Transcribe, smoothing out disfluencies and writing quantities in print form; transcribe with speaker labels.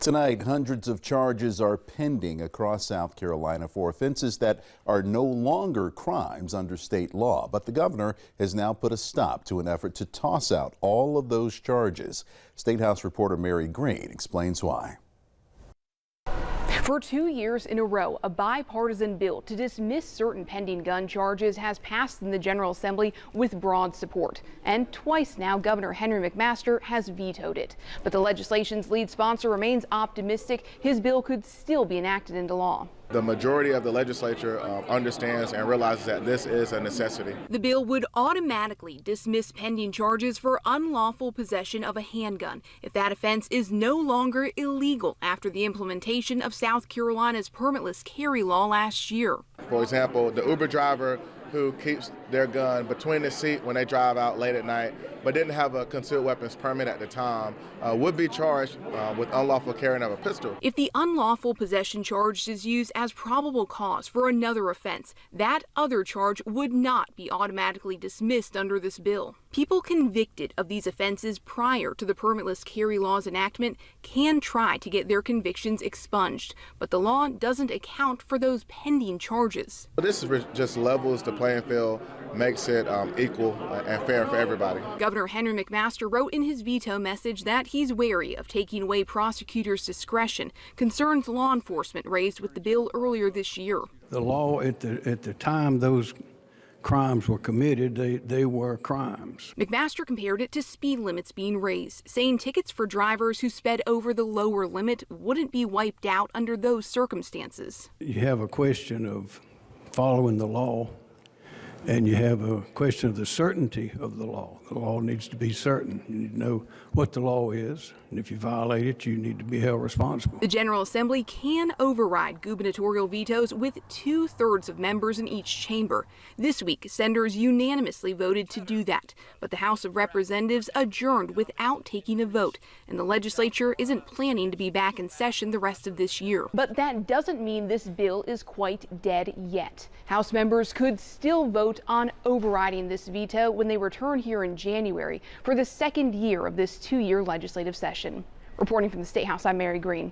Speaker 1: Tonight, hundreds of charges are pending across South Carolina for offenses that are no longer crimes under state law. But the governor has now put a stop to an effort to toss out all of those charges. State House reporter Mary Green explains why.
Speaker 2: For 2 years in a row, a bipartisan bill to dismiss certain pending gun charges has passed in the General Assembly with broad support. And twice now, Governor Henry McMaster has vetoed it. But the legislation's lead sponsor remains optimistic his bill could still be enacted into law.
Speaker 3: The majority of the legislature understands and realizes that this is a necessity.
Speaker 2: The bill would automatically dismiss pending charges for unlawful possession of a handgun if that offense is no longer illegal after the implementation of South Carolina's permitless carry law last year.
Speaker 3: For example, the Uber driver who keeps their gun between the seat when they drive out late at night but didn't have a concealed weapons permit at the time would be charged with unlawful carrying of a pistol.
Speaker 2: If the unlawful possession charge is used as probable cause for another offense, that other charge would not be automatically dismissed under this bill. People convicted of these offenses prior to the permitless carry law's enactment can try to get their convictions expunged, but the law doesn't account for those pending charges.
Speaker 3: This just levels the playing field, makes it equal and fair for everybody.
Speaker 2: Governor Henry McMaster wrote in his veto message that he's wary of taking away prosecutors' discretion, concerns law enforcement raised with the bill earlier this year.
Speaker 4: The law at the time those crimes were committed, they were crimes.
Speaker 2: McMaster compared it to speed limits being raised, saying tickets for drivers who sped over the lower limit wouldn't be wiped out under those circumstances.
Speaker 4: You have a question of following the law, and you have a question of the certainty of the law. The law needs to be certain. You need to know what the law is, and if you violate it, you need to be held responsible.
Speaker 2: The General Assembly can override gubernatorial vetoes with 2/3 of members in each chamber. This week, senators unanimously voted to do that, but the House of Representatives adjourned without taking a vote, and the legislature isn't planning to be back in session the rest of this year. But that doesn't mean this bill is quite dead yet. House members could still vote on overriding this veto when they return here in January for the second year of this 2-year legislative session. Reporting from the State House, I'm Mary Green.